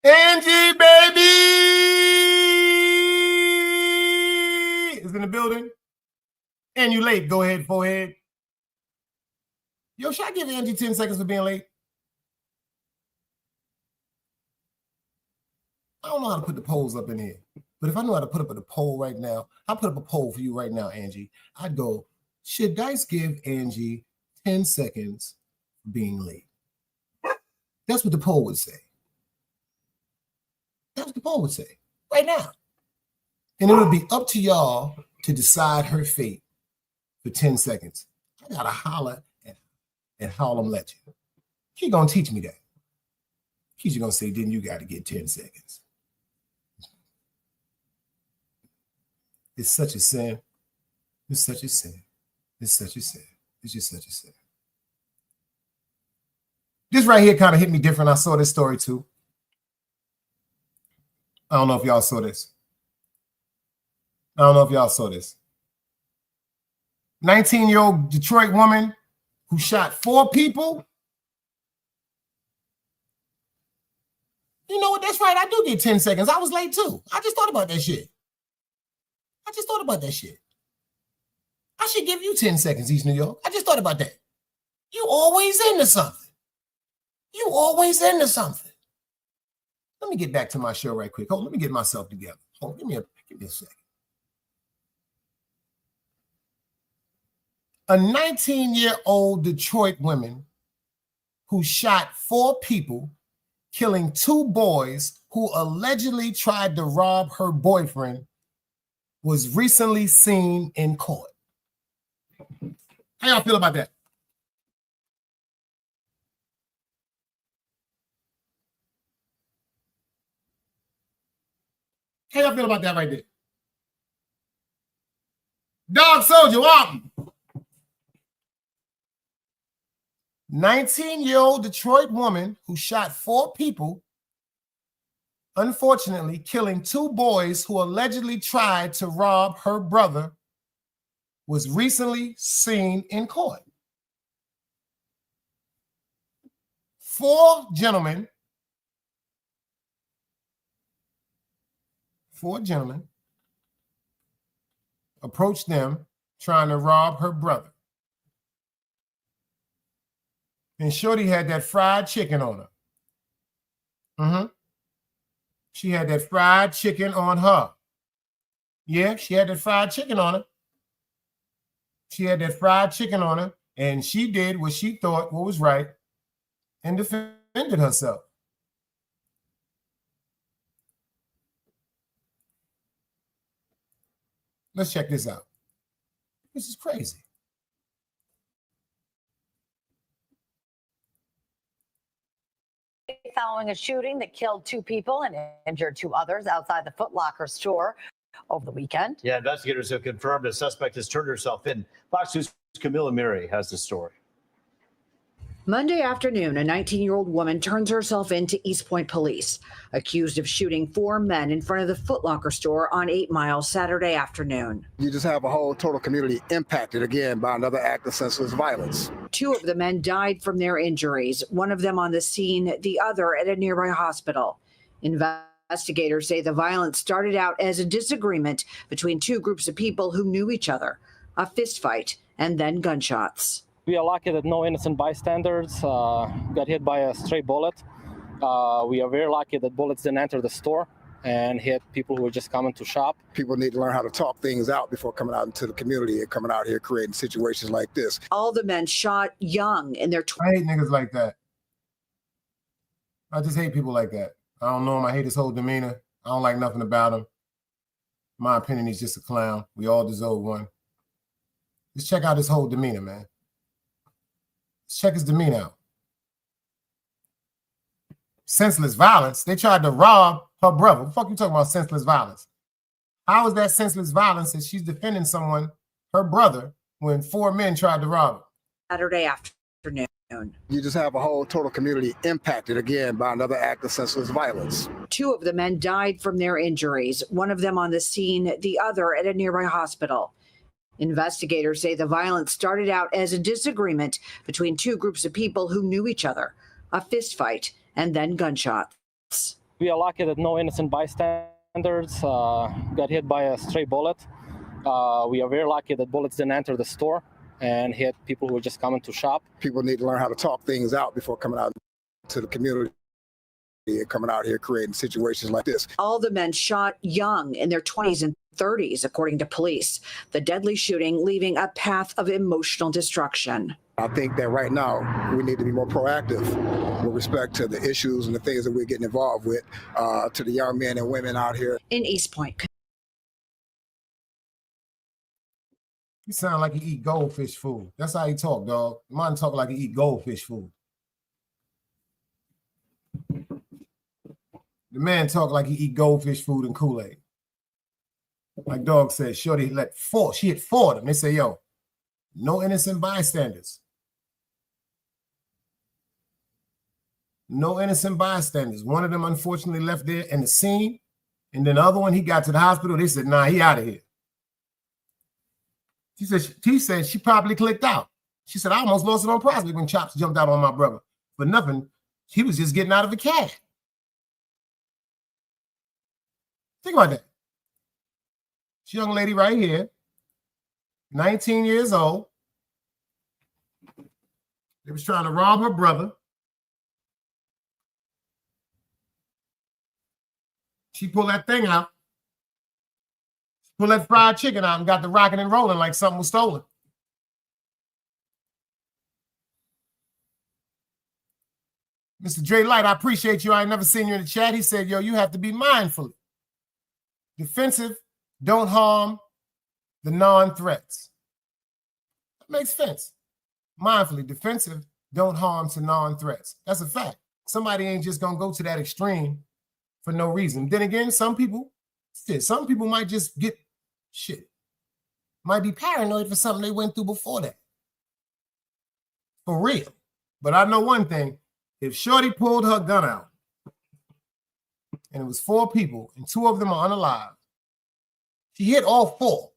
Angie, baby, is in the building. And you late. Go ahead, forehead. Yo, should I give Angie 10 seconds for being late? I don't know how to put the polls up in here. But if I knew how to put up a poll right now, I'll put up a poll for you right now, Angie. I'd go, should Dice give Angie 10 seconds for being late? That's what the poll would say. That's what the poll would say right now. And it would be up to y'all to decide her fate for 10 seconds. I got to holler at Harlem Legend. She going to teach me that. She's going to say, then you got to get 10 seconds. It's such a sin. It's such a sin. It's such a sin. It's just such a sin. This right here kind of hit me different. I saw this story too. I don't know if y'all saw this. 19-year-old Detroit woman who shot 4 people. You know what? That's right. I do get 10 seconds. I was late too. I just thought about that shit. I should give you 10 seconds, East New York. I just thought about that. You always into something. Let me get back to my show right quick. Hold, let me get myself together. Hold, give me a second. A 19-year-old Detroit woman who shot 4 people, killing 2 boys who allegedly tried to rob her boyfriend, was recently seen in court. How y'all feel about that? How y'all feel about that right there? Dog Soldier, welcome. 19-year-old Detroit woman who shot 4 people, unfortunately killing 2 boys who allegedly tried to rob her brother, was recently seen in court. 4 gentlemen approached them trying to rob her brother. And Shorty had that fried chicken on her. She had that fried chicken on her. Yeah, she had that fried chicken on her. She had that fried chicken on her, and she did what she thought was right and defended herself. Let's check this out. This is crazy. Following a shooting that killed 2 people and injured 2 others outside the Foot Locker store over the weekend. Yeah, investigators have confirmed a suspect has turned herself in. Fox News' Camilla Mary has the story. Monday afternoon, a 19-year-old woman turns herself in to East Point police, accused of shooting 4 men in front of the Foot Locker store on 8 Mile Saturday afternoon. You just have a whole total community impacted again by another act of senseless violence. 2 of the men died from their injuries, one of them on the scene, the other at a nearby hospital. Investigators say the violence started out as a disagreement between 2 groups of people who knew each other, a fistfight, and then gunshots. We are lucky that no innocent bystanders got hit by a stray bullet. We are very lucky that bullets didn't enter the store and hit people who were just coming to shop. People need to learn how to talk things out before coming out into the community and coming out here creating situations like this. All the men shot young in their 20s. I hate niggas like that. I just hate people like that. I don't know him. I hate his whole demeanor. I don't like nothing about him. In my opinion, he's just a clown. We all deserve one. Just check out his whole demeanor, man. Let's check his demeanor out. Senseless violence. They tried to rob her brother. What the fuck you talking about senseless violence? How is that senseless violence if she's defending someone, her brother, when 4 men tried to rob her? Saturday afternoon. You just have a whole total community impacted again by another act of senseless violence. 2 of the men died from their injuries, one of them on the scene, the other at a nearby hospital. Investigators say the violence started out as a disagreement between 2 groups of people who knew each other, a fistfight, and then gunshots. We are lucky that no innocent bystanders got hit by a stray bullet. We are very lucky that bullets didn't enter the store and hit people who were just coming to shop. People need to learn how to talk things out before coming out to the community and coming out here creating situations like this. All the men shot young in their 20s and 30s, according to police. The deadly shooting leaving a path of emotional destruction. I think that right now we need to be more proactive with respect to the issues and the things that we're getting involved with to the young men and women out here. In East Point. He sound like he eat goldfish food. That's how he talk, dog. Man talk like he eat goldfish food. The man talk like he eat goldfish food and Kool-Aid. Like Dog said, Shorty she hit 4 of them. They say, yo, no innocent bystanders. No innocent bystanders. One of them unfortunately left there in the scene. And then the other one, he got to the hospital. They said, nah, he out of here. He said she probably clicked out. She said, I almost lost it on prospect when Chops jumped out on my brother. For nothing, he was just getting out of a cab. Think about that. This young lady right here, 19 years old. They was trying to rob her brother. She pulled that thing out. Pulled that fried chicken out and got the rocking and rolling like something was stolen. Mr. Dre Light, I appreciate you. I ain't never seen you in the chat. He said, yo, you have to be mindful. Defensive, don't harm the non-threats. That makes sense. Mindfully, defensive, don't harm to non-threats. That's a fact. Somebody ain't just gonna go to that extreme for no reason. Then again, some people might just get might be paranoid for something they went through before that. For real. But I know one thing. If Shorty pulled her gun out and it was 4 people and 2 of them are unalive, she hit all 4.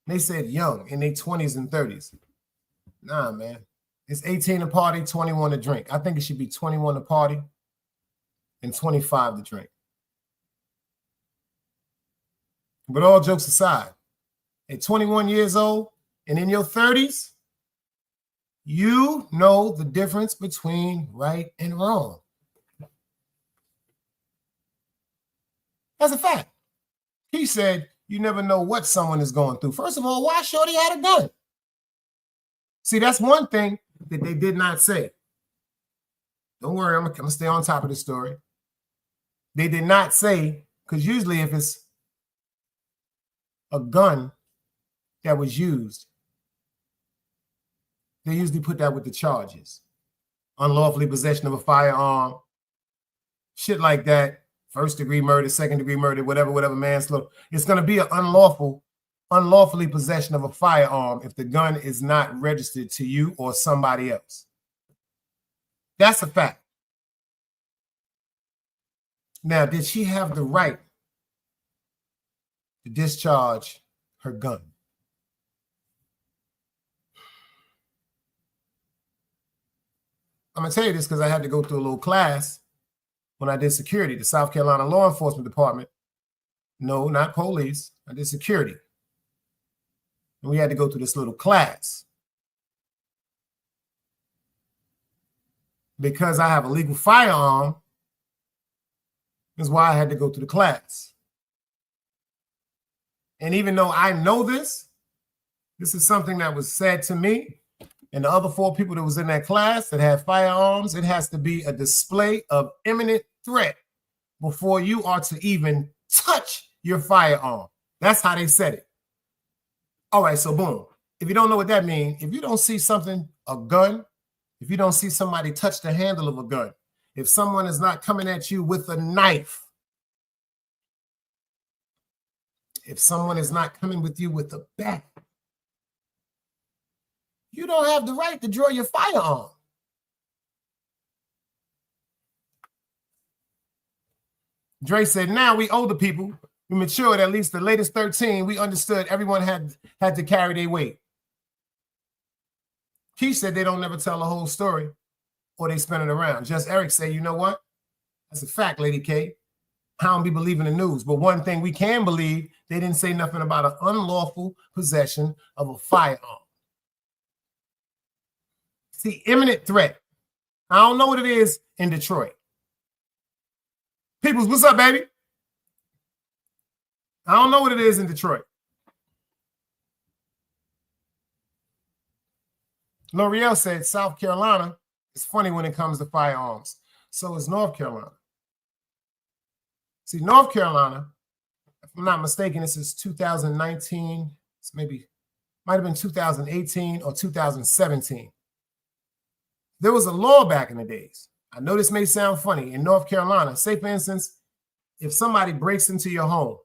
They said young, in their 20s and 30s. Nah, man. It's 18 to party, 21 to drink. I think it should be 21 to party and 25 to drink. But all jokes aside, at 21 years old and in your 30s, you know the difference between right and wrong. That's a fact. He said, you never know what someone is going through. First of all, why Shorty had a gun? See, that's one thing that they did not say. Don't worry, I'm gonna stay on top of the story. They did not say, because usually if it's a gun that was used, they usually put that with the charges. Unlawfully possession of a firearm, shit like that. 1st-degree murder, 2nd-degree murder, whatever, manslaughter. It's going to be an unlawfully possession of a firearm if the gun is not registered to you or somebody else. That's a fact. Now, did she have the right to discharge her gun? I'm going to tell you this because I had to go through a little class when I did security, the South Carolina Law Enforcement Department. No, not police. I did security. And we had to go through this little class. Because I have a legal firearm, is why I had to go through the class. And even though I know this is something that was said to me and the other 4 people that was in that class that had firearms. It has to be a display of imminent threat before you are to even touch your firearm. That's how they said it. All right, so boom. If you don't know what that means, if you don't see something, a gun, if you don't see somebody touch the handle of a gun, if someone is not coming at you with a knife, if someone is not coming with you with a bat, you don't have the right to draw your firearm. Dre said, now we older people, we matured, at least the latest 13, we understood everyone had to carry their weight. Keith said they don't never tell the whole story or they spin it around. Just Eric said, you know what? That's a fact, Lady K. I don't be believing the news. But one thing we can believe, they didn't say nothing about an unlawful possession of a firearm. See, imminent threat. I don't know what it is in Detroit. Peoples, what's up, baby? I don't know what it is in Detroit. L'Oreal said South Carolina is funny when it comes to firearms. So is North Carolina. See, North Carolina, if I'm not mistaken, this is 2019. It's might have been 2018 or 2017. There was a law back in the days. I know this may sound funny. In North Carolina, say for instance, if somebody breaks into your home,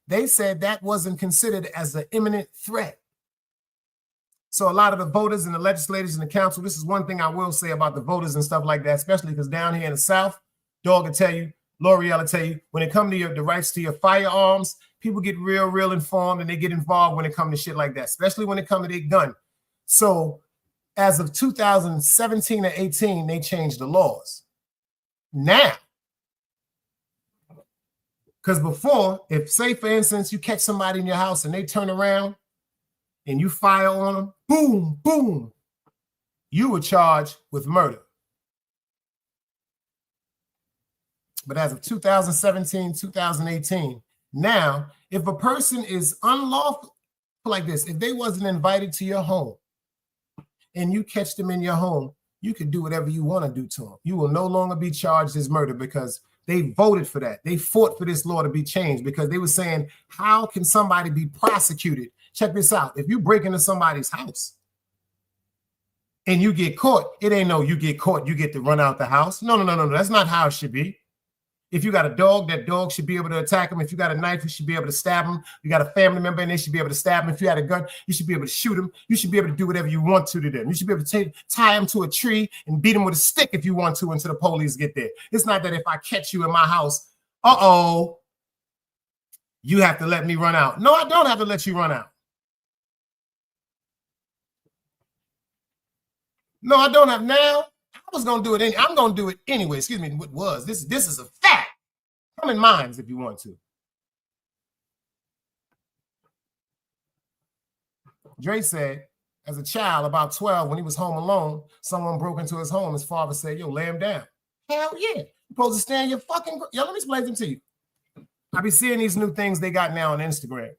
they said that wasn't considered as an imminent threat. So a lot of the voters and the legislators and the council, this is one thing I will say about the voters and stuff like that, especially because down here in the South, Dog will tell you, L'Oreal will tell you, when it comes to the rights to your firearms, people get real informed and they get involved when it comes to shit like that, especially when it comes to their gun. So as of 2017 or 18, they changed the laws. Now, because before, if say for instance, you catch somebody in your house and they turn around and you fire on them, boom, boom, you were charged with murder. But as of 2017, 2018, now, if a person is unlawful, like this, if they wasn't invited to your home and you catch them in your home, you can do whatever you want to do to them. You will no longer be charged as murder because they voted for that. They fought for this law to be changed because they were saying, how can somebody be prosecuted? Check this out. If you break into somebody's house and you get caught, it ain't no you get caught, you get to run out the house. No. That's not how it should be. If you got a dog, that dog should be able to attack him. If you got a knife, you should be able to stab him. You got a family member and they should be able to stab him. If you had a gun, you should be able to shoot him. You should be able to do whatever you want to them. You should be able to tie him to a tree and beat him with a stick if you want to until the police get there. It's not that if I catch you in my house, you have to let me run out. No, I don't have to let you run out. No, I don't have now. I was going to do it. I'm going to do it anyway. Excuse me. What was? This is a fact. Come in MANS if you want to. Dre said, as a child, about 12, when he was home alone, someone broke into his home. His father said, yo, lay him down. Hell yeah. You're supposed to stand your fucking... Yo, let me explain them to you. I be seeing these new things they got now on Instagram.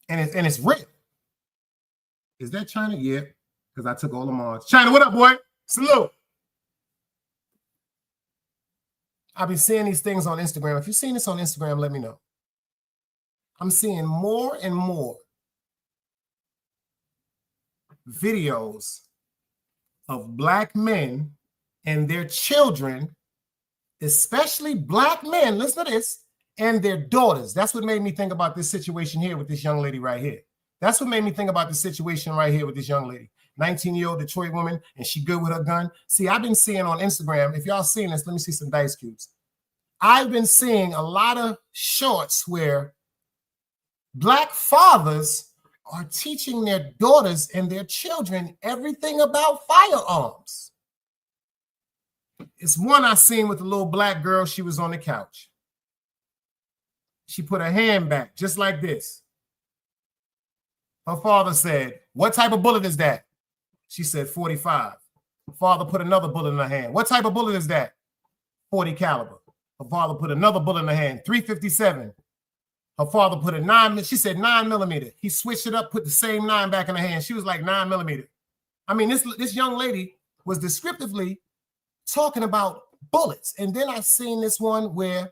And it's real. Is that China? Yeah, because I took all the Mars. China, what up, boy? Salute. I be seeing these things on Instagram. If you've seen this on Instagram, let me know. I'm seeing more and more videos of black men and their children, especially black men, listen to this, and their daughters. That's what made me think about this situation here with this young lady right here. That's what made me think about the situation right here with this young lady. 19-year-old Detroit woman, and she good with her gun. See, I've been seeing on Instagram, if y'all seen this, let me see some dice cubes. I've been seeing a lot of shorts where black fathers are teaching their daughters and their children everything about firearms. It's one I seen with a little black girl. She was on the couch. She put her hand back just like this. Her father said, what type of bullet is that? She said, 45. Her father put another bullet in her hand. What type of bullet is that? 40 caliber. Her father put another bullet in her hand, 357. Her father put a 9, she said 9mm. He switched it up, put the same 9 back in her hand. She was like 9mm. I mean, this young lady was descriptively talking about bullets. And then I seen this one where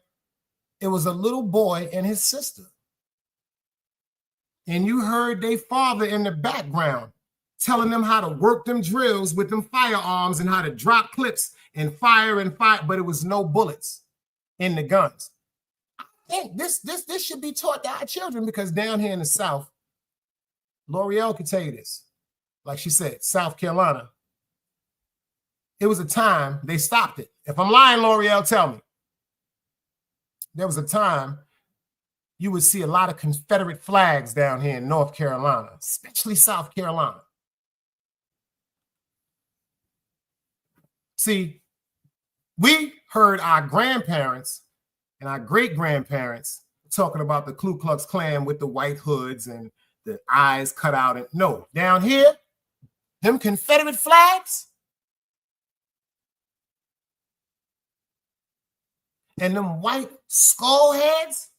it was a little boy and his sister. And you heard their father in the background telling them how to work them drills with them firearms and how to drop clips and fire, but it was no bullets in the guns. I think this should be taught to our children, because down here in the South, L'Oreal could tell you this. Like she said, South Carolina, it was a time they stopped it. If I'm lying, L'Oreal, tell me. There was a time you would see a lot of Confederate flags down here in North Carolina, especially South Carolina. See, we heard our grandparents and our great-grandparents talking about the Ku Klux Klan with the white hoods and the eyes cut out. And no, down here, them Confederate flags and them white skull heads,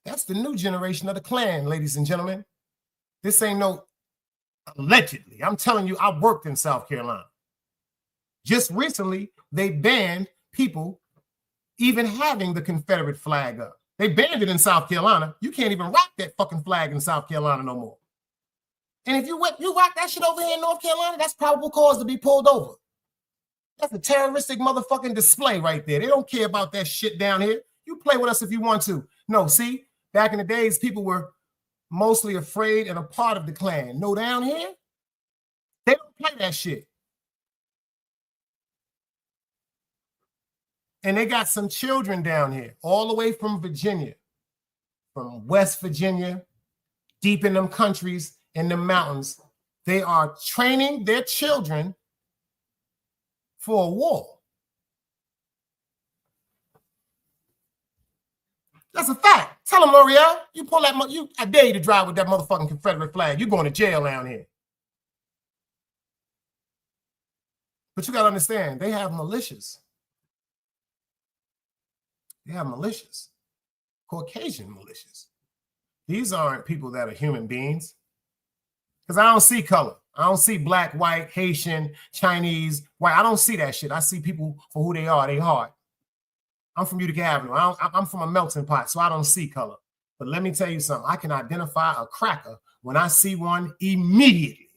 that's the new generation of the Klan, ladies and gentlemen. This ain't no allegedly. I'm telling you, I worked in South Carolina. Just recently, they banned people even having the Confederate flag up. They banned it in South Carolina. You can't even rock that fucking flag in South Carolina no more. And if you rock that shit over here in North Carolina, that's probable cause to be pulled over. That's a terroristic motherfucking display right there. They don't care about that shit down here. You play with us if you want to. No, see, back in the days, people were mostly afraid and a part of the Klan. No, down here, they don't play that shit. And they got some children down here, all the way from Virginia, from West Virginia, deep in them countries, in the mountains. They are training their children for a war. That's a fact. Tell them, L'Oreal, you pull that, I dare you to drive with that motherfucking Confederate flag. You're going to jail down here. But you got to understand, they have militias. They have militias, Caucasian militias. These aren't people that are human beings. Because I don't see color. I don't see black, white, Haitian, Chinese, white. I don't see that shit. I see people for who they are. They hard. I'm from Utica Avenue. I'm from a melting pot, so I don't see color. But let me tell you something. I can identify a cracker when I see one immediately.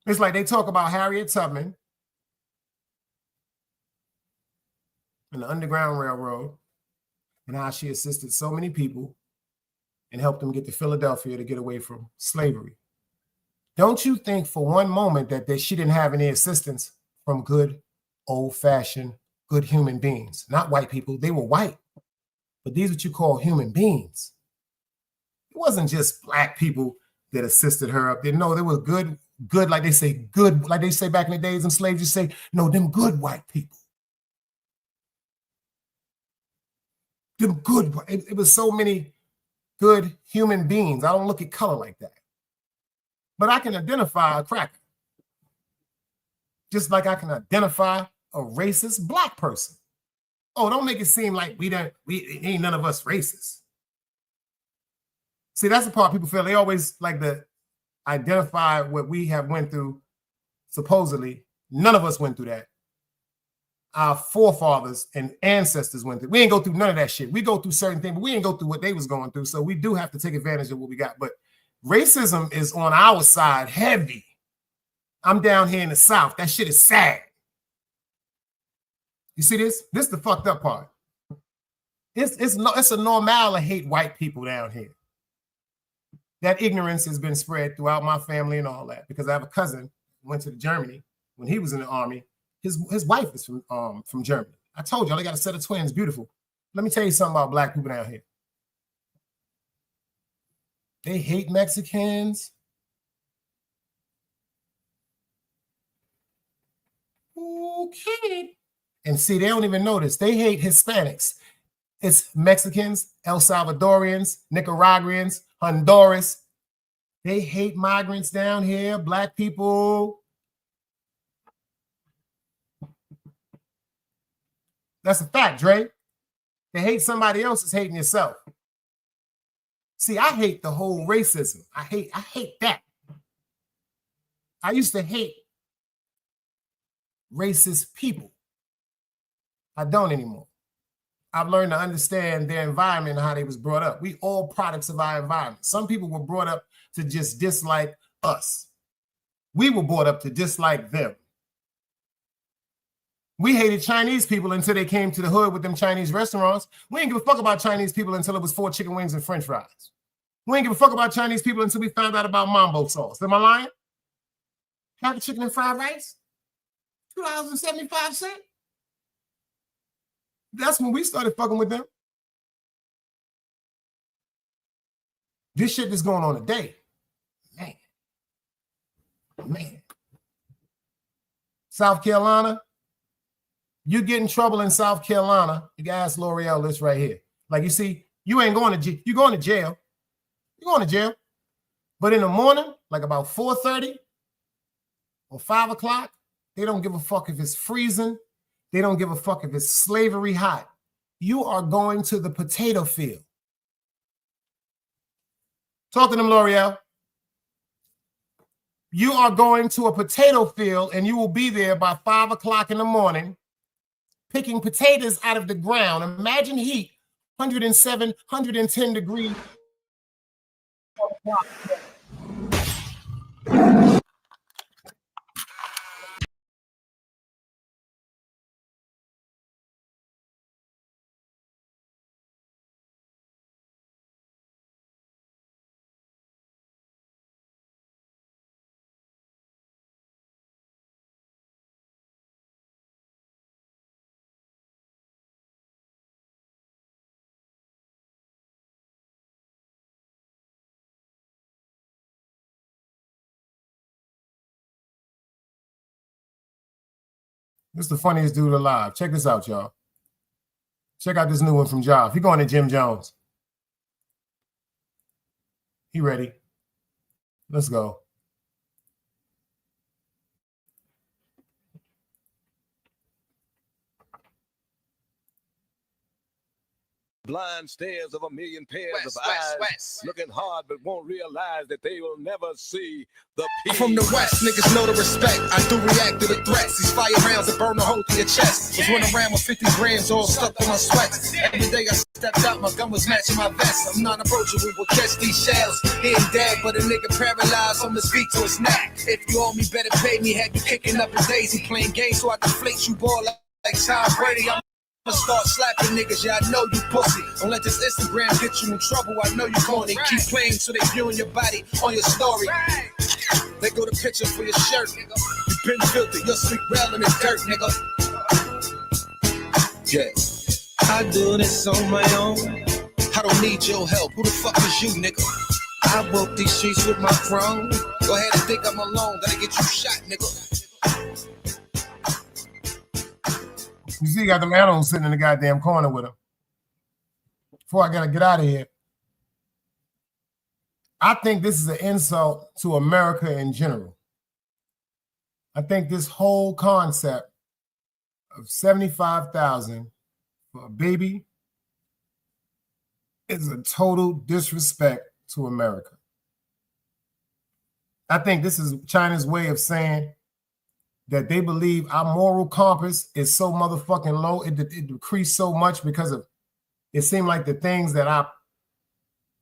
It's like they talk about Harriet Tubman and the Underground Railroad and how she assisted so many people and helped them get to Philadelphia to get away from slavery. Don't you think for one moment that she didn't have any assistance from good, old-fashioned, good human beings? Not white people. They were white, but these are what you call human beings. It wasn't just black people that assisted her up there. No, they were good, like they say, good, like they say back in the days in slaves, you say, no, them good white people. Them good, it was so many good human beings. I don't look at color like that. But I can identify a cracker. Just like I can identify a racist black person. Oh, don't make it seem like ain't none of us racist. See, that's the part people feel. They always like to identify what we have went through. Supposedly, none of us went through that. Our forefathers and ancestors went through. We ain't go through none of that shit. We go through certain things, but we ain't go through what they was going through. So we do have to take advantage of what we got. But racism is on our side heavy. I'm down here in the South. That shit is sad. You see this? This is the fucked up part. It's a normal to hate white people down here. That ignorance has been spread throughout my family and all that, because I have a cousin who went to Germany when he was in the army. His wife is from Germany. I told y'all they got a set of twins, beautiful. Let me tell you something about black people down here. They hate Mexicans. Okay. And see, they don't even notice. They hate Hispanics. It's Mexicans, El Salvadorians, Nicaraguans, Honduras. They hate migrants down here, black people. That's a fact, Dre. They hate somebody else is hating yourself. See, I hate the whole racism. I hate that. I used to hate racist people. I don't anymore. I've learned to understand their environment and how they was brought up. We all products of our environment. Some people were brought up to just dislike us. We were brought up to dislike them. We hated Chinese people until they came to the hood with them Chinese restaurants. We didn't give a fuck about Chinese people until it was 4 chicken wings and french fries. We didn't give a fuck about Chinese people until we found out about mambo sauce. Am I lying? Half a chicken and fried rice? $2.75? That's when we started fucking with them. This shit is going on today. Man. South Carolina, you get in trouble in South Carolina, you can ask L'Oreal this right here. Like, you see, you ain't going to jail. You're going to jail. You're going to jail. But in the morning, like about 4:30 or 5 o'clock, they don't give a fuck if it's freezing. They don't give a fuck if it's slavery hot. You are going to the potato field. Talk to them, L'Oreal. You are going to a potato field and you will be there by 5 o'clock in the morning picking potatoes out of the ground. Imagine heat, 107, 110 degrees. This is the funniest dude alive. Check this out, y'all. Check out this new one from Job. He going to Jim Jones. He ready. Let's go. blind stares of a million pairs of eyes, looking hard but won't realize that they will never see the peace. From the West, niggas know the respect. I do react to the threats. These fire rounds that burn a hole through your chest. Was running around with 50 grams all stuck in my sweats. Every day I stepped out, my gun was matching my vest. I'm not approachable, we'll catch these shells. He ain't dead, but a nigga paralyzed from his feet to his neck. If you owe me, better pay me. Had you kicking up a daisy, playing games so I deflate you ball like Tom Brady. I'm gonna start slapping niggas, yeah, I know you pussy. Don't let this Instagram get you in trouble, I know you corny. Keep playing so they viewing your body on your story. They go to picture for your shirt, nigga. You been filthy, your sleep well in the dirt, nigga. Yeah, I do this on my own. I don't need your help, who the fuck is you, nigga? I walk these streets with my throne. Go ahead and think I'm alone, gotta get you shot, nigga. You see, you got them animals sitting in the goddamn corner with him. Before I gotta get out of here, I think this is an insult to America in general. I think this whole concept of $75,000 for a baby is a total disrespect to America. I think this is China's way of saying that they believe our moral compass is so motherfucking low, it decreased so much because of, it seemed like the things that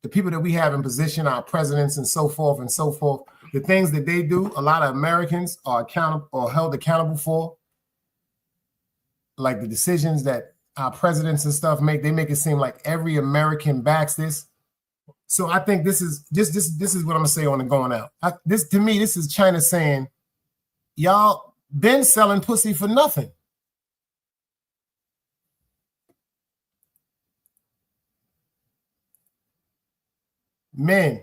the people that we have in position, our presidents and so forth, the things that they do, a lot of Americans are accountable or held accountable for. Like the decisions that our presidents and stuff make, they make it seem like every American backs this. So I think this is this is what I'm gonna say on the going out. To me, this is China saying, y'all been selling pussy for nothing. Men,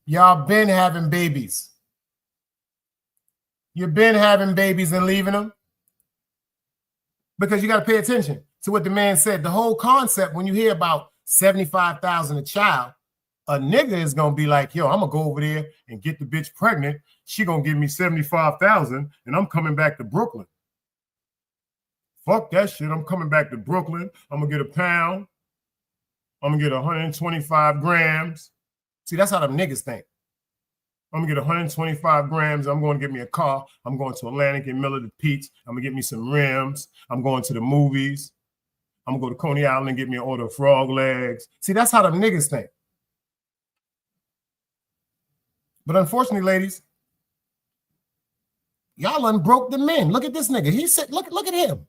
y'all been having babies. You've been having babies and leaving them because you got to pay attention to what the man said. The whole concept, when you hear about $75,000 a child, a nigga is going to be like, yo, I'm going to go over there and get the bitch pregnant. She going to give me $75,000 and I'm coming back to Brooklyn. Fuck that shit. I'm coming back to Brooklyn. I'm going to get a pound. I'm going to get 125 grams. See, that's how them niggas think. I'm going to get 125 grams. I'm going to get me a car. I'm going to Atlantic and Miller to Pete's. I'm going to get me some rims. I'm going to the movies. I'm going to go to Coney Island and get me an order of frog legs. See, that's how them niggas think. But unfortunately, ladies, y'all unbroke the men. Look at this nigga. He said, look at him.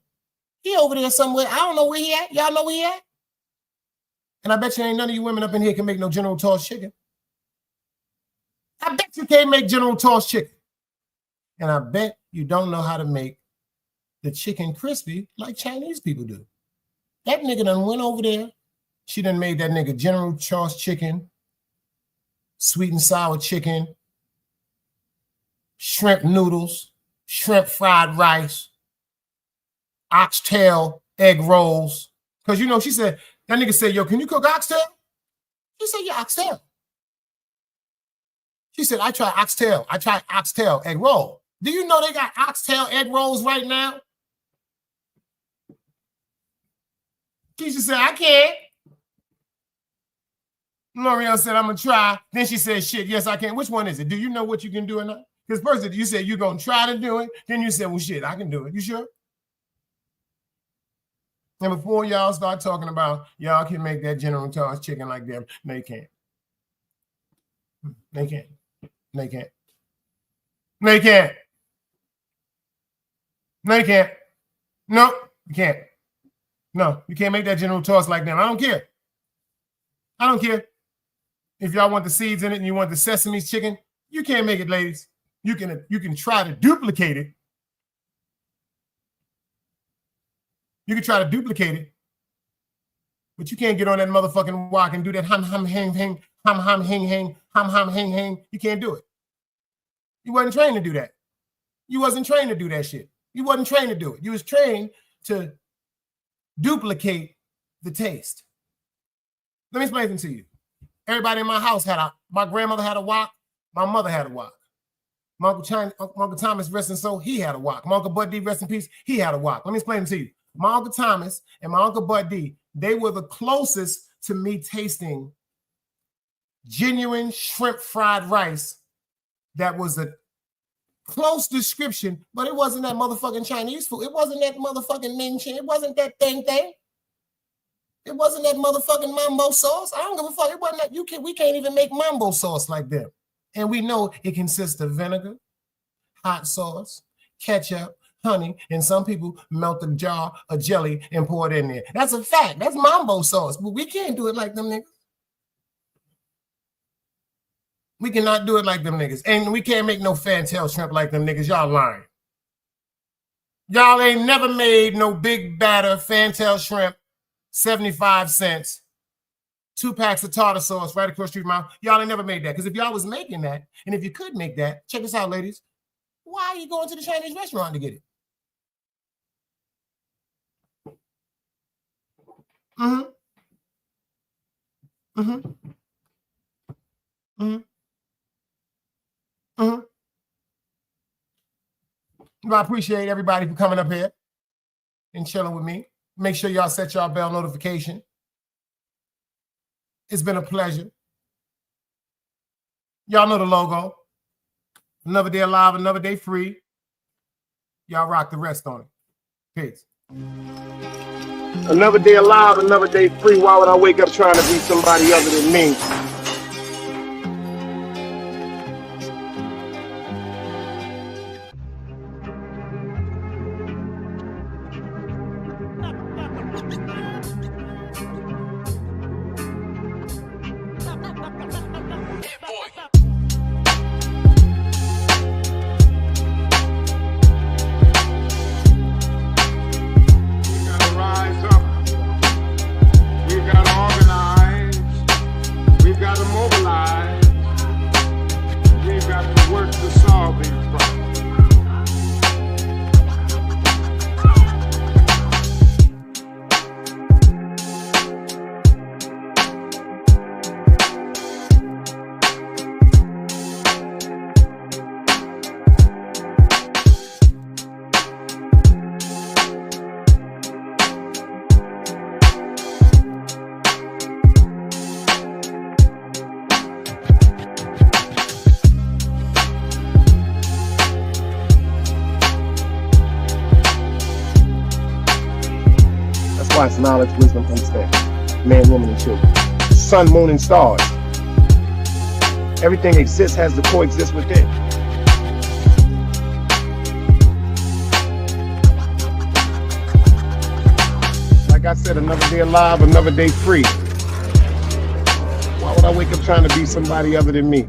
He over there somewhere. I don't know where he at. Y'all know where he at? And I bet you ain't none of you women up in here can make no General Tso's chicken. I bet you can't make General Tso's chicken. And I bet you don't know how to make the chicken crispy like Chinese people do. That nigga done went over there. She done made that nigga General Tso's chicken, sweet and sour chicken, shrimp noodles, shrimp fried rice, oxtail egg rolls. Because, you know, she said, that nigga said, yo, can you cook oxtail? She said, yeah, oxtail. She said, I tried oxtail egg roll. Do you know they got oxtail egg rolls right now? Keisha said, I can't. L'Oreal said, I'm going to try. Then she said, shit, yes, I can. Which one is it? Do you know what you can do or not? Because first you said you're going to try to do it. Then you said, well, shit, I can do it. You sure? And before y'all start talking about y'all can make that General Tso's chicken like them, no, you can't. They can't. They can't. They can't. No, you can't. No, you can't. No, you can't make that General Tso's like them. I don't care. I don't care. If y'all want the seeds in it and you want the sesame chicken, you can't make it, ladies. You can try to duplicate it. You can try to duplicate it, but you can't get on that motherfucking walk and do that hum hang hang hum hang hang hum hang hang. You can't do it. You wasn't trained to do that. You wasn't trained to do that shit. You wasn't trained to do it. You was trained to duplicate the taste. Let me explain it to you. Everybody in my house my grandmother had a wok, my mother had a wok. My Uncle Thomas, rest in soul, he had a wok. My Uncle Bud D, rest in peace, he had a wok. Let me explain it to you. My Uncle Thomas and my Uncle Bud D, They were the closest to me tasting genuine shrimp fried rice that was a close description, but it wasn't that motherfucking Chinese food. It wasn't that motherfucking Ming Chen. It wasn't that thing. It wasn't that motherfucking mambo sauce. I don't give a fuck. It wasn't that. We can't even make mambo sauce like them. And we know it consists of vinegar, hot sauce, ketchup, honey, and some people melt a jar of jelly and pour it in there. That's a fact. That's mambo sauce. But we can't do it like them niggas. We cannot do it like them niggas. And we can't make no fantail shrimp like them niggas. Y'all lying. Y'all ain't never made no big batter fantail shrimp, 75 cents, 2 packs of tartar sauce right across the street mouth. Y'all ain't never made that. Because if y'all was making that, and if you could make that, check this out, ladies. Why are you going to the Chinese restaurant to get it? Well, I appreciate everybody for coming up here and chilling with me. Make sure y'all set y'all bell notification. It's been a pleasure. Y'all know the logo. Another day alive, another day free. Y'all rock the rest on it. Peace. Another day alive, another day free. Why would I wake up trying to be somebody other than me? It's knowledge, wisdom, understanding. Man, woman, and children. Sun, moon, and stars. Everything exists, has to coexist with it. Like I said, another day alive, another day free. Why would I wake up trying to be somebody other than me?